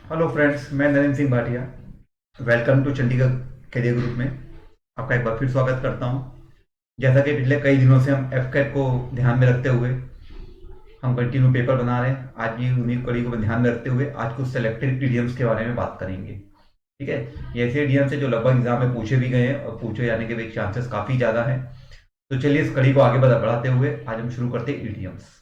Hello friends, मैं Narendra Singh Bhatia. Welcome to Chandigarh career group में आपका एक बार फिर स्वागत करता हूं। जैसा कि पिछले कई दिनों से हम एफकेट को ध्यान में रखते हुए हम कंटिन्यू पेपर बना रहे हैं। आज भी उन्हीं कड़ी को ध्यान में रखते हुए आज कुछ सेलेक्टेड इडियम्स के बारे में बात करेंगे। ठीक है, ये ऐसे इडियम्स है जो लगभग एग्जाम में पूछे भी गए हैं और पूछे जाने के भी चांसेस काफ़ी ज़्यादा हैं। तो चलिए इस कड़ी को आगे बढ़ाते हुए आज हम शुरू करते हैं इडियम्स।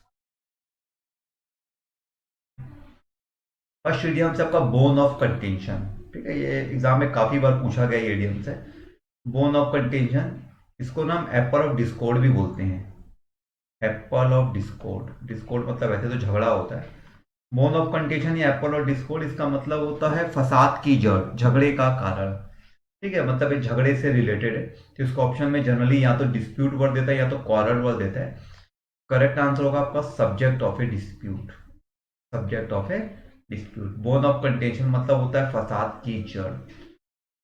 फर्स्ट इडियम से आपका बोन ऑफ कंटेंशन। ठीक है, ये एग्जाम में काफ़ी बार पूछा गया ये इडियम्स है। बोन ऑफ कंटेंशन, इसको ना हम एप्पल ऑफ डिस्कॉर्ड भी बोलते हैं। एप्पल ऑफ डिस्कॉर्ड, डिस्कॉर्ड मतलब ऐसे तो झगड़ा होता है। बोन ऑफ कंटेंशन या एप्पल ऑफ डिस्कॉर्ड, इसका मतलब होता है फसाद की जड़, झगड़े का कारण। ठीक है, मतलब ये झगड़े से रिलेटेड है। तो इसको ऑप्शन में जनरली या तो डिस्प्यूट वर्ड देता है या तो क्वारल वर्ड देता है। करेक्ट आंसर होगा आपका subject of A dispute. Subject of A dispute. Bone of contention मतलब होता है फसाद की जड़।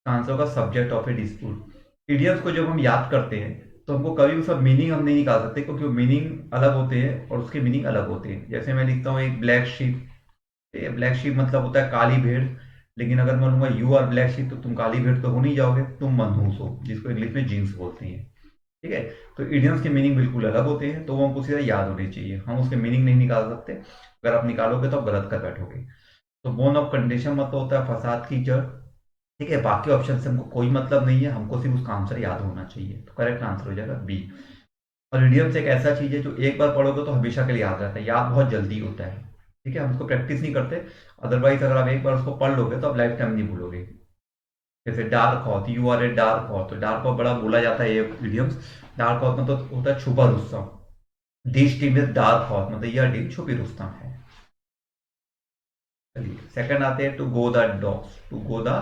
आंसर होगा subject of A dispute. Idioms को जब हम याद करते हैं तो हमको कभी उसका मीनिंग हम नहीं निकाल सकते, क्योंकि वो मीनिंग अलग होते हैं और उसके मीनिंग अलग होते हैं। जैसे मैं लिखता हूँ एक ब्लैक शीप, ब्लैक शीप मतलब होता है काली भेड़। लेकिन अगर मैं बोलूंगा यू आर ब्लैक शीप तो तुम काली भेड़ तो हो नहीं जाओगे, तुम मनहूस हो, जिसको इंग्लिश में जीन्स बोलते हैं। ठीक है, तो इडियम्स के मीनिंग बिल्कुल अलग होते हैं, तो वो हमको सीधा याद होने चाहिए। हम उसके मीनिंग नहीं निकाल सकते, अगर आप निकालोगे तो आप गलत कर बैठोगे। तो बोन ऑफ कंडीशन मतलब होता है फसाद की जड़। ठीक है, बाकी ऑप्शन से हमको कोई मतलब नहीं है, हमको सिर्फ उसका आंसर याद होना चाहिए। तो करेक्ट आंसर हो जाएगा बी। और इडियम्स एक ऐसा चीज है जो एक बार पढ़ोगे तो हमेशा के लिए याद रहता है, याद बहुत जल्दी होता है। ठीक है, हम उसको प्रैक्टिस नहीं करते। अदरवाइज अगर आप एक बार उसको पढ़ लोगे तो आप लाइफ टाइम नहीं भूलोगे। जैसे dark hot, you are a dark hot, तो डार्क हॉट बड़ा बोला जाता है ये इडियम्स। डार्क हॉट मतलब तो होता है छुपा Rustam. This team is dark hot मतलब यह टीम छुपी रुस्तम है। चलिए सेकंड आते हैं, to go the dogs. To go the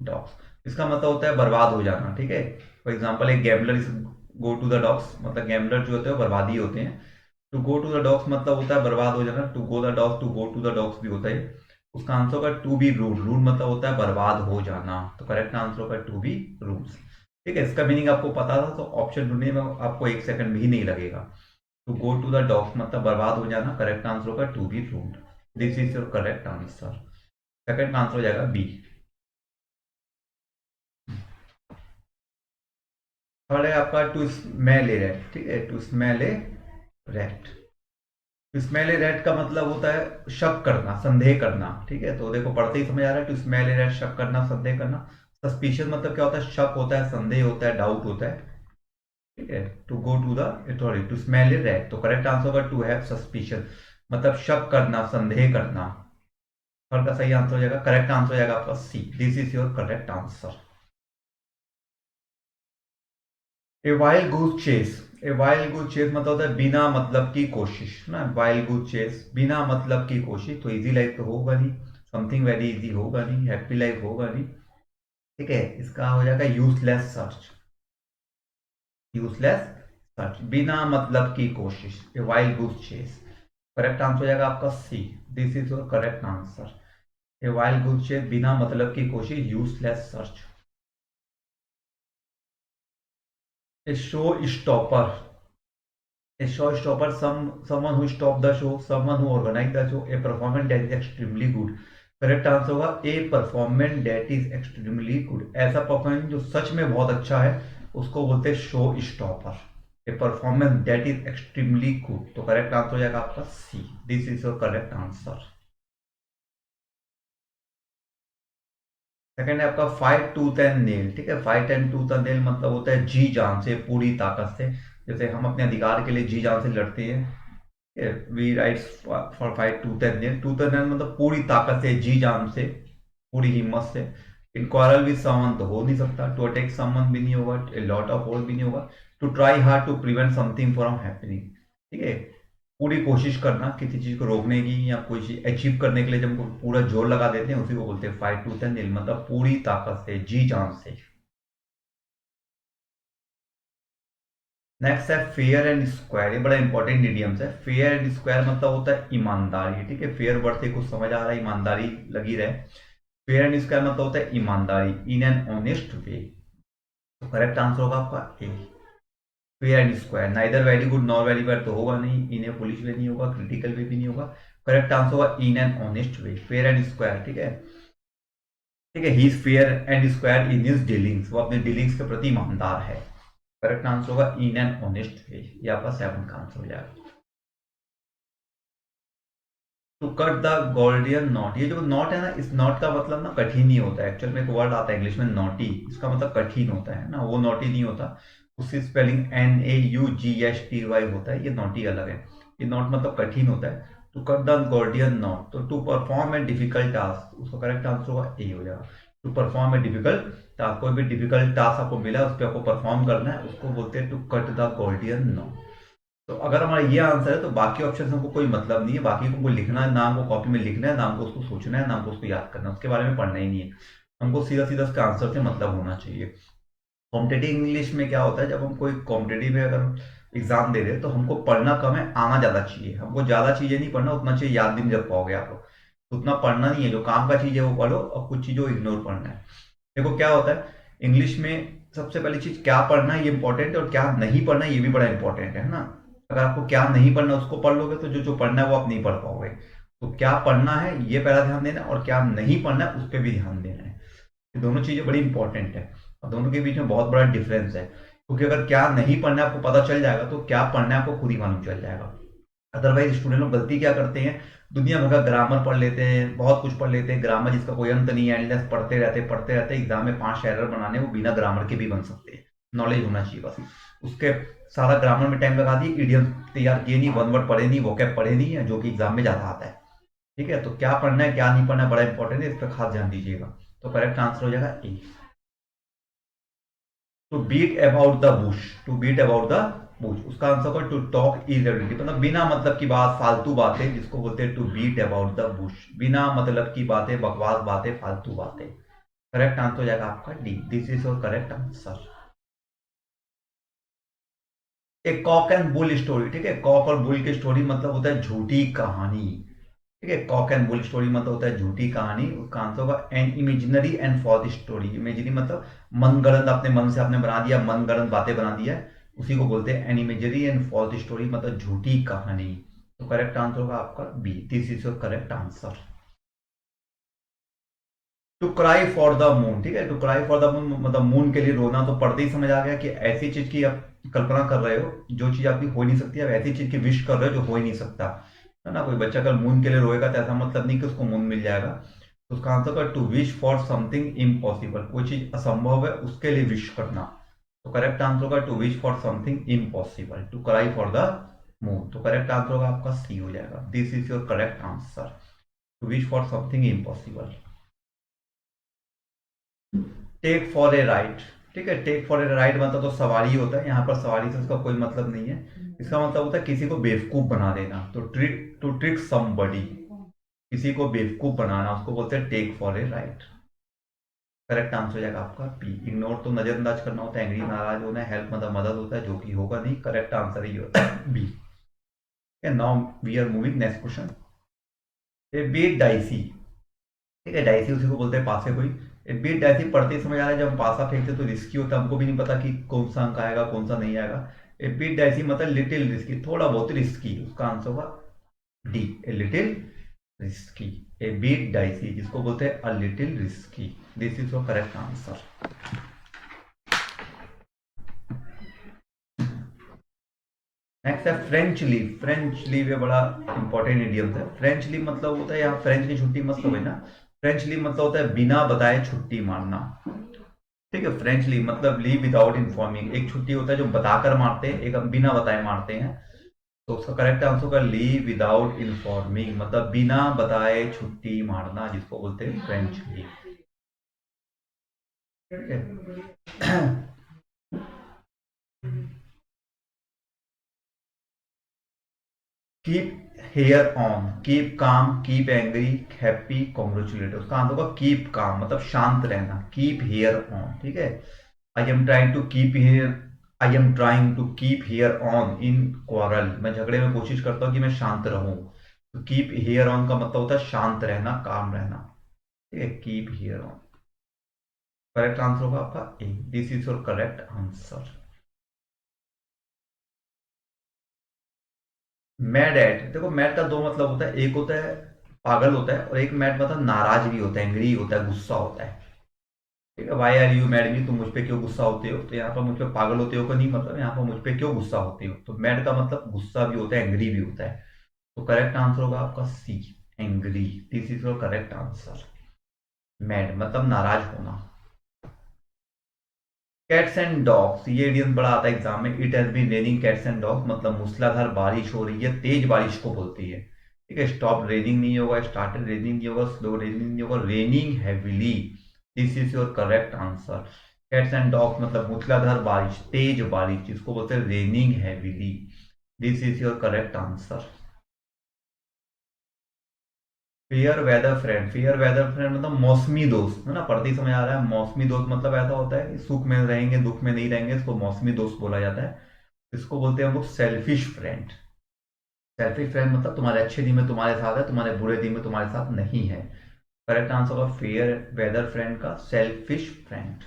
dogs, इसका मतलब होता है बर्बाद हो जाना। ठीक है, for example a gambler is go to the dogs, मतलब गैम्बलर जो होते हैं वो बर्बादी होते हैं। To go to the dogs मतलब होता है बर्बाद हो जाना। To go the dogs, to go to the dogs भी होता है। उसका आंसर होगा टू बी रूड। रूड मतलब होता है बर्बाद हो जाना, तो करेक्ट आंसर होगा टू बी रूड्स। ठीक है, इसका मीनिंग आपको पता था तो ऑप्शन ढूंढने में आपको एक सेकंड भी नहीं लगेगा। To go to the dogs मतलब बर्बाद हो जाना, करेक्ट आंसर होगा to be rude. This is your correct answer. Second answer हो जाएगा बी। थर्ड है आपका टू स्मेल ए रैट। ठीक है, to smell a rat. To smell a rat का मतलब होता है शक करना, संदेह करना। ठीक है, तो देखो पढ़ते ही समझ आ रहा है, टू स्मेल ए रैट शक करना, संदेह करना। सस्पिशियस मतलब क्या होता है, शक होता है, संदेह होता है, डाउट होता है। ठीक है, to go to the authority, to smell a rat, तो करेक्ट आंसर होगा टू हैव सस्पिशन, मतलब शक करना, संदेह करना। थर्ड का सही आंसर हो जाएगा, करेक्ट आंसर हो जाएगा आपका C. This is your correct answer. A wild goose chase. A wild goose chase मतलब होता है बिना मतलब की कोशिश ना। वाइल्ड गूस चेस बिना मतलब की कोशिश, तो इजी लाइफ तो होगा नहीं, समथिंग वेरी इजी होगा नहीं, हैप्पी लाइफ होगा नहीं। ठीक है, इसका हो जाएगा यूजलेस सर्च। यूजलेस सर्च, बिना मतलब की कोशिश, a wild goose chase. Correct answer हो जाएगा आपका C. This is your correct answer. A wild goose chase बिना मतलब की कोशिश, useless search. A show stopper. A showstopper, someone who stopped the show, someone who organized the show, a performance that is extremely good. Correct answer होगा a performance that is extremely good. ऐसा performance जो सच में बहुत अच्छा है उसको बोलते हैं show stopper. A performance that is extremely good, तो करेक्ट आंसर हो जाएगा आपका C. This is your correct answer. Second है आपका फाइट टूथ एंड नेल। ठीक है, fight and tooth and nail मतलब होता है जी जान से, पूरी ताकत से। जैसे हम अपने अधिकार के लिए जी जान से लड़ते हैं, we rights for fight tooth and nail. Tooth and nail मतलब पूरी ताकत से, जी जान से, पूरी हिम्मत से। इन क्वारल विद समवन तो हो नहीं सकता, टू अटैक समवन भी नहीं होगा, ए लॉट ऑफ फोर्स भी नहीं होगा, to try hard to prevent something from happening. ठीक है, पूरी कोशिश करना किसी चीज को रोकने की या कोई चीज अचीव करने के लिए, जब हम पूरा जोर लगा देते हैं उसी को बोलते हैं फाइट टूथ एंड नेल, मतलब पूरी ताकत से, जी जान से। नेक्स्ट है फेयर एंड स्क्वायर। ये बड़ा इंपॉर्टेंट इडियम्स है। फेयर एंड स्क्वायर मतलब होता है ईमानदारी। ठीक है, फेयर वर्ड से कुछ समझ आ रहा है, ईमानदारी लगी रहे। फेयर एंड स्क्वायर मतलब होता है ईमानदारी, इन एन ऑनेस्ट वे। तो करेक्ट आंसर होगा आपका A. Fair and square, neither very good nor very bad तो होगा नहीं, इन ए पुलिस वे नहीं होगा, क्रिटिकल वे भी नहीं होगा, करेक्ट आंसर होगा in an honest way, fair and square. ठीक है, ठीक है, he is fair and square in his dealings, वो अपने डीलिंग्स के प्रति ईमानदार है। करेक्ट आंसर होगा इन एन ऑनेस्ट वे, ये आपका 7 का आंसर हो जाएगा। To cut the Gordian knot, ये जो नॉट है ना, इस नॉट का मतलब ना कठिन नहीं होता है। एक्चुअल में एक वर्ड आता है इंग्लिश में नॉटी, इसका मतलब कठिन होता है ना, वो नॉटी नहीं होता। उसकी स्पेलिंग NAUGHTY होता है, ये नॉटी अलग है। ये नॉट मतलब कठिन होता है। To cut the Gordian knot, तो to perform a difficult task, उसका करेक्ट आंसर होगा ए हो जाएगा। To perform a difficult task, कोई भी डिफिकल्ट टास्क आपको मिला उस पर आपको परफॉर्म करना है, उसको बोलते हैं to cut the Gordian knot. तो अगर हमारा ये आंसर है तो बाकी ऑप्शन हमको कोई मतलब नहीं है, बाकी को लिखना है, नाम को कॉपी में लिखना है, नाम को उसको सोचना है, नाम को उसको याद करना है, उसके बारे में पढ़ना ही नहीं है। हमको सीधा सीधा उसका आंसर से मतलब होना चाहिए। कॉम्पिटेटिव इंग्लिश में क्या होता है, जब हम कोई कॉम्पिटेटिव में अगर एग्जाम दे रहे हैं तो हमको पढ़ना कम है, आना ज्यादा चाहिए। हमको ज्यादा चीजें नहीं पढ़ना, उतना चाहिए याद भी नहीं रख पाओगे आप लोग। तो उतना पढ़ना नहीं है, जो काम का चीज है वो पढ़ो, और कुछ चीजों को इग्नोर पढ़ना है। देखो क्या होता है इंग्लिश में, सबसे पहली चीज क्या पढ़ना है ये इंपॉर्टेंट है, और क्या नहीं पढ़ना है ये भी बड़ा इंपॉर्टेंट है ना। अगर आपको क्या नहीं पढ़ना उसको पढ़ लोगे तो जो जो पढ़ना है वो आप नहीं पढ़ पाओगे। तो क्या पढ़ना है ये पहला ध्यान देना है, और क्या नहीं पढ़ना है उस पर भी ध्यान देना है। ये दोनों चीजें बड़ी इंपॉर्टेंट है, और दोनों के बीच में बहुत बड़ा डिफरेंस है। क्योंकि अगर क्या नहीं पढ़ना है आपको पता चल जाएगा तो क्या पढ़ना है आपको खुद ही मालूम चल जाएगा। अदरवाइज स्टूडेंट लोग गलती क्या करते हैं, दुनिया भर का ग्रामर पढ़ लेते हैं, बहुत कुछ पढ़ लेते हैं, ग्रामर जिसका कोई अंत नहीं है, एंडलेस पढ़ते रहते एग्जाम में 5 एरर बनाने, वो बिना ग्रामर के भी बन सकते हैं। नॉलेज होना चाहिए बस। उसके सारा ग्रामर में टाइम लगा दिए, इडियम तैयार किए नहीं, वन वर्ड पढ़े नहीं, वोकैब पढ़े नहीं है, जो कि एग्जाम में ज्यादा आता है। ठीक है, तो क्या पढ़ना है क्या नहीं पढ़ना है बड़ा इंपॉर्टेंट है, इस पर खास ध्यान दीजिएगा। तो करेक्ट आंसर हो जाएगा A. To beat about the bush, to beat about the bush, उसका आंसर होगा टू टॉक इरेलिवेंटली, मतलब बिना मतलब की बात, फालतू बातें, जिसको बोलते हैं to beat about the bush, बिना मतलब की बातें, बकवास बातें, फालतू बातें। करेक्ट आंसर हो जाएगा आपका D, this is your correct answer. एक कॉक एंड बुल स्टोरी, ठीक है, कॉक और बुल की स्टोरी मतलब होता है झूठी कहानी। ठीक है, कॉक एंड बुल स्टोरी मतलब होता है झूठी कहानी। उसका आंसर होगा an imaginary and false story. Imaginary मतलब मनगढ़ंत, अपने मन से आपने बना दिया, मनगढ़ंत बातें बना दिया है, उसी को बोलते हैं an imaginary and false story, मतलब झूठी कहानी। तो करेक्ट आंसर होगा आपका B, this is your correct answer. To cry for the moon, ठीक है, to cry for the moon मतलब मून के लिए रोना। तो पढ़ते ही समझ आ गया कि ऐसी चीज की आप कल्पना कर रहे हो जो चीज आपकी हो नहीं सकती, आप ऐसी चीज की विश कर रहे हो जो हो ही नहीं सकता, है ना। कोई बच्चा कल मून के लिए रोएगा तो ऐसा मतलब नहीं कि उसको मून मिल जाएगा। तो उसका आंसर होगा to wish for something impossible, कोई चीज असंभव है उसके लिए विश करना। तो करेक्ट आंसर होगा to wish for something impossible, to cry for the moon. तो करेक्ट आंसर होगा आपका सी हो जाएगा, this is your correct answer, to wish for something impossible. Take for a ride, ठीक है, टेक फॉर ए राइड मतलब तो सवारी होता है, यहाँ पर सवारी से उसका कोई मतलब नहीं है। इसका मतलब होता है किसी को बेवकूफ बना देना। तो ट्रिक, टू ट्रिक समबडी, किसी को बेवकूफ बनाना, उसको बोलते हैं take for a ride. Correct answer हो जाएगा आपका बी। इग्नोर तो नजरअंदाज करना होता है, एंग्री नाराज होना है, हेल्प मतलब मदद होता है, जो कि होगा नहीं। करेक्ट आंसर ही होता है B. Now we are moving next question. A bit dicey, ठीक है, डाइसी उसी को बोलते हैं पासे कोई। एक बीट डाइसी पढ़ते ही समझ आ रहा है, जब हम पासा फेंकते तो रिस्की होता है, हमको भी नहीं पता कि कौन सा अंक आएगा कौन सा नहीं आएगा। ए बीट डाइसी मतलब लिटिल रिस्की, थोड़ा बहुत रिस्की, उसका आंसर होगा D, a little risky. A bit dicey जिसको बोलते हैं a little risky, this is your correct answer. Next है फ्रेंच लीव, फ्रेंच लीव ये बड़ा इंपॉर्टेंट इडियम है। फ्रेंच लीव मतलब होता है, यहाँ फ्रेंच की छुट्टी मतलब है ना, फ्रेंच लीव मतलब होता है बिना बताए छुट्टी मारना। ठीक है, फ्रेंच लीव मतलब लीव विदाउट इन्फॉर्मिंग, एक छुट्टी होता है जो बताकर मारते हैं, एक हम बिना बताए मारते हैं। तो उसका करेक्ट आंसर होगा लीव विदाउट इन्फॉर्मिंग, मतलब बिना बताए छुट्टी मारना, जिसको बोलते हैं फ्रेंच लीव। ठीक है, keep hair on, keep calm, keep angry, happy, congratulate. उसका आंसर होगा कीप काम, मतलब शांत रहना, कीप हेयर ऑन। ठीक है, I am trying to keep hair, I am trying to keep hair on in quarrel, मैं झगड़े में कोशिश करता हूँ कि मैं शांत रहूं। तो कीप हेयर ऑन का मतलब होता है शांत रहना, काम रहना। ठीक है, keep hair on. Correct answer होगा आपका A, this is your correct answer. Mad at, देखो मैड का दो मतलब होता है, एक होता है पागल होता है, और एक मैड मतलब नाराज भी होता है, एंग्री होता है, गुस्सा होता है। ठीक है, वाई आर यू मैड मी, तुम मुझ पे क्यों गुस्सा होते हो, तो यहाँ पर मुझ पे पागल होते हो का नहीं मतलब, यहाँ पर मुझ पे क्यों गुस्सा होते हो, तो मैड का मतलब गुस्सा भी होता है, एंग्री भी होता है। तो करेक्ट आंसर होगा आपका C, angry. This is your correct answer. Mad मतलब नाराज होना। कैट्स एंड डॉग्स, ये इडियम बड़ा आता है एग्जाम में। It has been raining cats and dogs मतलब मूसलाधार बारिश हो रही है, तेज बारिश को बोलती है। ठीक है, स्टॉप रेनिंग नहीं होगा, स्टार्टेड रेनिंग नहीं होगा, स्लो रेनिंग नहीं होगा, raining heavily. This is your correct answer. Cats and dogs मतलब मूसलाधार बारिश, तेज बारिश, जिसको बोलते हैं raining heavily. This is your correct answer. Fair weather friend, fair weather friend मतलब मौसमी दोस्त, है ना, पढ़ते ही समझ आ रहा है। मौसमी दोस्त मतलब ऐसा होता है कि सुख में रहेंगे दुख में नहीं रहेंगे, इसको मौसमी दोस्त बोला जाता है। इसको बोलते हैं हम लोग सेल्फिश फ्रेंड। सेल्फिश फ्रेंड मतलब तुम्हारे अच्छे दिन में तुम्हारे साथ है, तुम्हारे बुरे दिन में तुम्हारे साथ नहीं है। करेक्ट आंसर होगा फेयर वेदर फ्रेंड का selfish friend.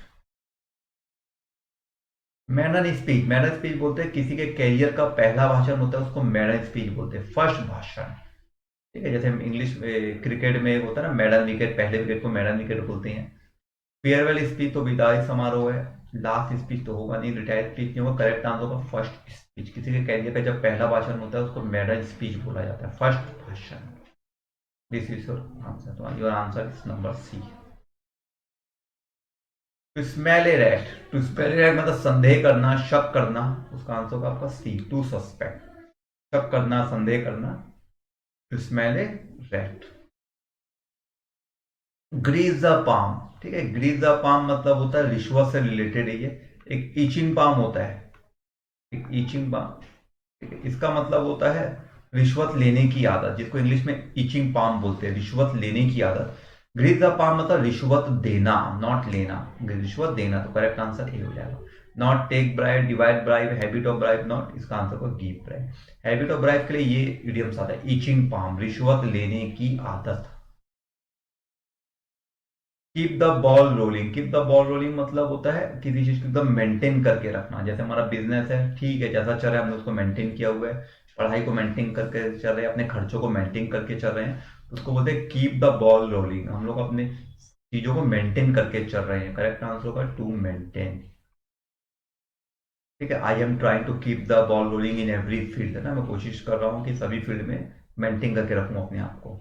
Manner speech, manner speech बोलते हैं किसी के कैरियर का पहला भाषण होता है, उसको मैनर स्पीच बोलते हैं, फर्स्ट भाषण। ठीक है, जैसे हम इंग्लिश क्रिकेट में होता है ना मैडन विकेट, पहले विकेट को मैडन विकेट बोलते हैं। फेयरवेल स्पीच तो विदाई समारोह है। लास्ट स्पीच तो होगा नहीं, रिटायर स्पीच नहीं होगा। करेक्ट आंसर होगा फर्स्ट स्पीच। किसी के कैरियर का जब पहला भाषण होता है उसको मैडन स्पीच बोला जाता है, फर्स्ट भाषण। दिस इज योर आंसर, तो your answer is number C. To smell a rat, to smell a rat मतलब संदेह करना, शक करना। उसका आंसर होगा आपका सी, टू सस्पेक्ट। शक करना, संदेह करना। To smell a rat. Grease the palm, ठीक है, ग्रीज द पाम मतलब होता है रिश्वत से रिलेटेड है ये। एक ईचिंग पाम होता है, एक ईचिंग पाम। ठीक है, इसका मतलब होता है रिश्वत लेने की आदत, जिसको इंग्लिश में ईचिंग पाम बोलते हैं, रिश्वत लेने की आदत। ग्रीज द पाम मतलब रिश्वत देना, नॉट लेना, रिश्वत देना। तो करेक्ट आंसर ए हो जाएगा। Not take bribe, divide bribe, habit of bribe not, इसका आंसर को give bribe. Habit of bribe के लिए ये इडियम्स आता है, ईचिंग पाम, रिश्वत लेने की आदत। Keep the ball rolling, keep the ball rolling मतलब होता है किसी चीज को एकदम मेंटेन करके रखना। जैसे हमारा बिजनेस है, ठीक है, जैसा चल रहा है हमने उसको मेंटेन किया हुआ है। पढ़ाई को मेंटेन करके चल रहे हैं, अपने खर्चों को मेंटेन करके चल रहे हैं, तो उसको बोलते हैं कीप द बॉल रोलिंग। हम लोग अपने चीजों को मेंटेन करके चल रहे हैं। करेक्ट आंसर होगा टू मेंटेन। ठीक है, I am trying to keep the ball rolling in every field, है ना, मैं कोशिश कर रहा हूँ कि सभी फील्ड में मेंटेन करके रखूं अपने आप को।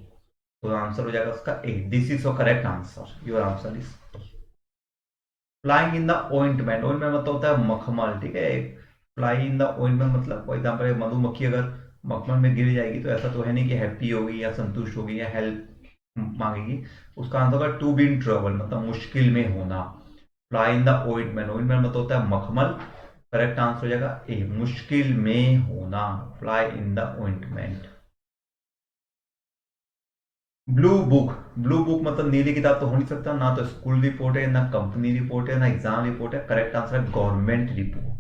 तो आंसर हो जाएगा उसका A, this is your correct answer, your answer is flying in the ointment. Ointment मतलब होता है मखमल। ठीक है, फ्लाई इन द ओइंटमेंट मतलब फॉर एग्जाम्पल मधुमक्खी अगर मखमल में गिर जाएगी तो ऐसा तो है नहीं कि हैप्पी होगी या संतुष्ट होगी या हेल्प मांगेगी। उसका आंसर होगा टू बी इन ट्रबल मतलब मुश्किल में होना। Fly in the ointment, ointment मतलब होता है मखमल। करेक्ट आंसर हो जाएगा ए, मुश्किल में होना, fly in the ointment. Blue book, blue book मतलब नीली किताब तो हो नहीं सकता, ना तो स्कूल रिपोर्ट है, ना कंपनी रिपोर्ट है, ना एग्जाम रिपोर्ट है। करेक्ट आंसर है गवर्नमेंट रिपोर्ट।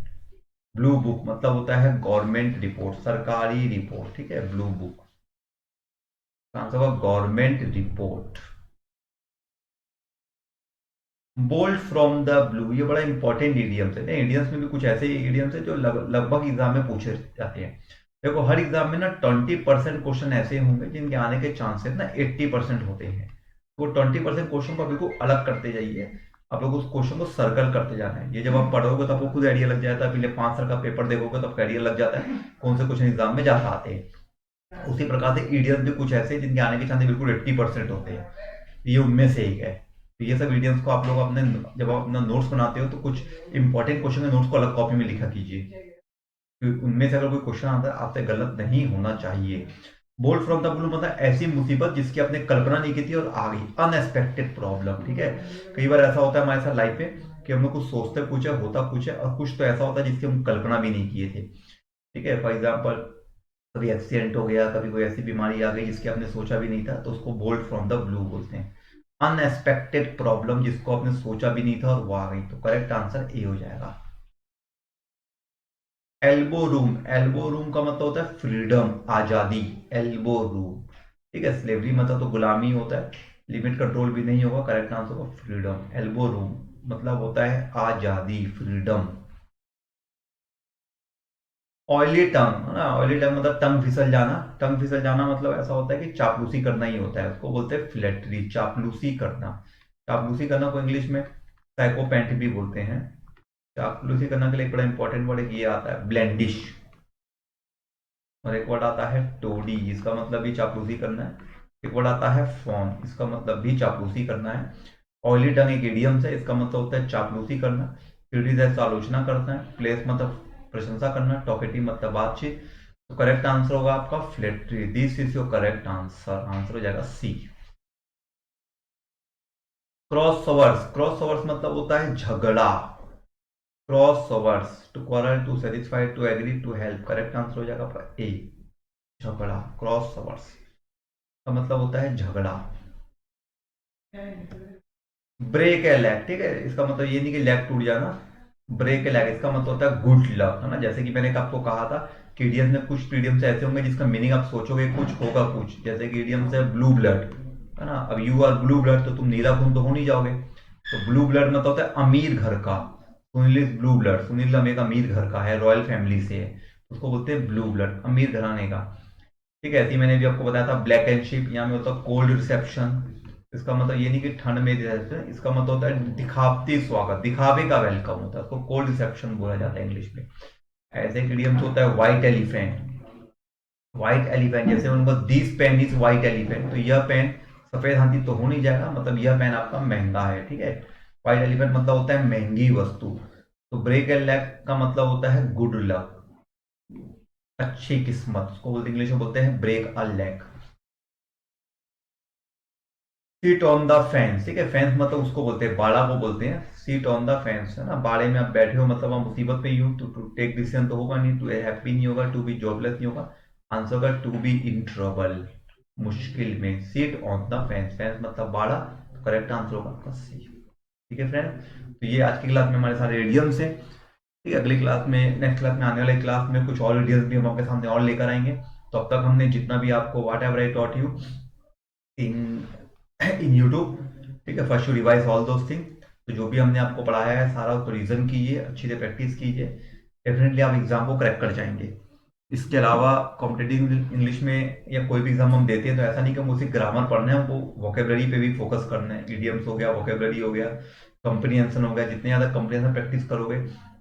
ब्लू बुक मतलब होता है गवर्नमेंट रिपोर्ट, सरकारी रिपोर्ट। ठीक है, ब्लू बुक का आंसर होगा government report. Bolt from the blue, ये बड़ा इंपॉर्टेंट इडियम्स है। इडियम्स में भी कुछ ऐसे इडियम्स है जो लगभग एग्जाम में पूछे जाते हैं। देखो हर एग्जाम में ना 20% क्वेश्चन ऐसे होंगे जिनके आने के चांसेस ना 80% होते हैं। वो 20% क्वेश्चन को बिल्कुल अलग करते जाइए। आप लोग उस क्वेश्चन को सर्कल करते जाना है। ये जब आप पढ़ोगे तो आपको खुद आइडिया लग जाता है, पहले 5 साल का पेपर देखोगे तो आपको आइडिया लग जाता है कौन से क्वेश्चन एग्जाम में ज्यादा आते हैं। उसी प्रकार से इडियम्स भी कुछ ऐसे हैं जिनके आने के चांसेस बिल्कुल 80% होते हैं। ये उनमें से एक है। तो ये सब इडियम्स को आप लोग अपने, जब आप अपना नोट्स बनाते हो तो कुछ इंपॉर्टेंट क्वेश्चन के नोट्स को अलग कॉपी में लिखा कीजिए। उनमें से अगर कोई क्वेश्चन आता है आपसे गलत नहीं होना चाहिए। बोल्ड फ्रॉम द ब्लू मतलब ऐसी मुसीबत जिसकी आपने कल्पना नहीं की थी और आ गई, अनएक्सपेक्टेड प्रॉब्लम। ठीक है, कई बार ऐसा होता है हमारे साथ लाइफ में कि हम लोग कुछ सोचते कुछ है, होता कुछ है, और कुछ तो ऐसा होता है जिसकी हम कल्पना भी नहीं किए थे। ठीक है, फॉर एग्जाम्पल कभी एक्सीडेंट हो गया, कभी कोई ऐसी बीमारी आ गई जिसकी आपने सोचा भी नहीं था, तो उसको बोल्ड फ्रॉम द ब्लू बोलते हैं। अनएक्सपेक्टेड प्रॉब्लम जिसको आपने सोचा भी नहीं था और वो आ गई, तो करेक्ट आंसर ए हो जाएगा। एल्बो रूम, एल्बो रूम का मतलब होता है फ्रीडम, आजादी। Elbow room. ठीक है, स्लेवरी मतलब तो गुलामी होता है, लिमिट कंट्रोल भी नहीं होगा। करेक्ट आंसर होगा फ्रीडम। एल्बो रूम मतलब होता है आजादी, फ्रीडम। ऑयली टंग है ना, ऑयली टंग मतलब टंग फिसल जाना। टंग फिसल जाना मतलब ऐसा होता है कि चापलूसी करना ही होता है, उसको बोलते हैं फ्लैटरी, चापलूसी करना। चापलूसी करना को इंग्लिश में साइकोपेंट भी बोलते हैं। चापलूसी करने के लिए एक बड़ा इंपॉर्टेंट वर्ड ये आता है ब्लेंडिश, और एक वर्ड आता है टोडी, इसका मतलब भी चापलूसी करना है। एक वर्ड आता है फॉन, इसका मतलब भी चापलूसी करना है। ऑयली टंग एक इडियम है, इसका मतलब होता है चापलूसी करना। क्रिटिसाइज आलोचना करना है। प्लेस मतलब प्रशंसा करना। टॉकेटिव मतलब बातचीत। तो करेक्ट आंसर होगा आपका flattery. This is your correct answer. Answer हो जाएगा सी। क्रॉस सवर्स, क्रॉस सवर्स मतलब होता है झगड़ा। Cross swords, to quarrel, to satisfy, to agree, to help. Correct answer हो जाएगा आपका ए, झगड़ा। क्रॉस सवर्स का मतलब होता है झगड़ा। ब्रेक ए लैग, ठीक है, इसका मतलब ये नहीं कि लैग टूट जाना। ब्रेक ए लैग इसका मतलब होता है गुड लक, है ना। जैसे कि मैंने आपको कहा था कि इडियम्स में कुछ इडियम्स ऐसे होंगे जिसका मीनिंग आप सोचोगे कुछ होगा कुछ, जैसे कि इडियम्स है ब्लू ब्लड, है ना। अब यू आर ब्लू ब्लड तो तुम नीला खून तो हो नहीं जाओगे। तो ब्लू ब्लड मतलब होता है अमीर घर का। Sunil is blue blood, Sunil एक अमीर घर का है, रॉयल फैमिली से है, उसको बोलते हैं ब्लू ब्लड, अमीर घराने का। ठीक है, ऐसे ही मैंने भी आपको बताया था ब्लैक एंड शिप, यहाँ में होता है कोल्ड रिसेप्शन। इसका मतलब ये नहीं कि ठंड में रिसेप्शन, इसका मतलब होता है दिखावती स्वागत, दिखावे का वेलकम होता है, उसको कोल्ड रिसेप्शन बोला जाता है इंग्लिश में। ऐसे एक इडियम होता है व्हाइट एलिफेंट। व्हाइट एलिफेंट, जैसे उनको this pen is white elephant, तो यह पेन सफेद हाथी तो हो नहीं जाएगा, मतलब यह पेन आपका महंगा है, ठीक है। व्हाइट एलिफेंट मतलब होता है महंगी वस्तु। तो ब्रेक एंड लैक का मतलब होता है गुड लक, अच्छी किस्मत, उसको बोलते इंग्लिश में बोलते हैं break a leg. Sit on the fence, ठीक है, फेंस मतलब उसको बोलते हैं बाड़ा को बोलते हैं, सीट ऑन द फेंस, है ना। बाड़े में आप बैठे हो मतलब आप मुसीबत में ही हो, टू टेक डिसीजन तो होगा नहीं, टू हैप्पी नहीं होगा, टू बी जॉबलेस नहीं होगा। आंसर होगा टू बी इन ट्रबल, मुश्किल में। Seat on the fence, fence मतलब बाड़ा, तो करेक्ट आंसर होगा आपका सी। ठीक है फ्रेंड, तो ये आज की क्लास में हमारे सारे इडियम्स हैं। ठीक है, अगली क्लास में, नेक्स्ट क्लास में, आने वाले क्लास में कुछ और इडियम्स भी हम आपके सामने और लेकर आएंगे। तो अब तक हमने जितना भी आपको what ever I taught you in in YouTube, ठीक है, first you revise all those thing. तो जो भी हमने आपको पढ़ाया है सारा उसको रीजन कीजिए, अच्छी से प्रैक्टिस कीजिए, डेफिनेटली आप एग्जाम को क्रैक कर जाएंगे। इसके अलावा कॉम्पिटेटिव इंग्लिश में या कोई भी एग्जाम हम देते हैं तो ऐसा नहीं कि हमको सिर्फ ग्रामर पढ़ना है, हमको वोकेबलरी पे भी फोकस करना है। इडियम्स हो गया, वोकेबलरी हो गया, कंप्रीहेंशन हो गया, जितने ज़्यादा कंप्रीहेंशन प्रैक्टिस करोगे।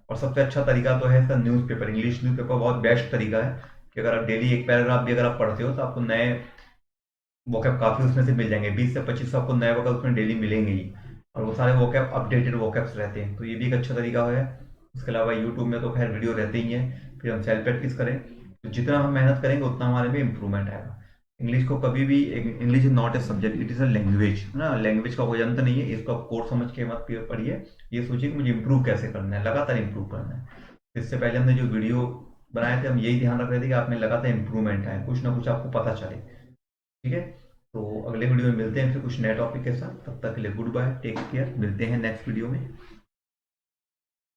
और सबसे अच्छा तरीका तो है इसका न्यूज़पेपर, इंग्लिश न्यूज़पेपर बहुत बेस्ट तरीका है कि अगर आप डेली एक पैराग्राफ भी अगर आप पढ़ते हो तो आपको नए वोकैब काफ़ी उसमें से मिल जाएंगे, 20 से 25 आपको नए वोकैब उसमें डेली मिलेंगे ही। और वो सारे वोकैब अपडेटेड वोकैब्स रहते हैं, तो ये भी एक अच्छा तरीका है। उसके अलावा यूट्यूब में तो खैर वीडियो रहते ही हैं, फिर हम सेल्फ प्रैक्टिस करें, तो जितना हम मेहनत करेंगे उतना हमारे में इंप्रूवमेंट आएगा। इंग्लिश को कभी भी, English is not a subject, it is a language, है ना। लैंग्वेज का कोई अंत नहीं है, इसको आप कोर्स समझ के मत पढ़िए। ये सोचिए कि मुझे इंप्रूव कैसे करना है, लगातार इंप्रूव करना है। इससे पहले हमने जो वीडियो बनाए थे हम यही ध्यान रख रहे थे कि आप में लगातार इंप्रूवमेंट आए, कुछ ना कुछ आपको पता चले। ठीक है, तो अगले वीडियो में मिलते हैं फिर कुछ नए टॉपिक के साथ। तब तक के लिए गुड बाय, टेक केयर, मिलते हैं नेक्स्ट वीडियो में।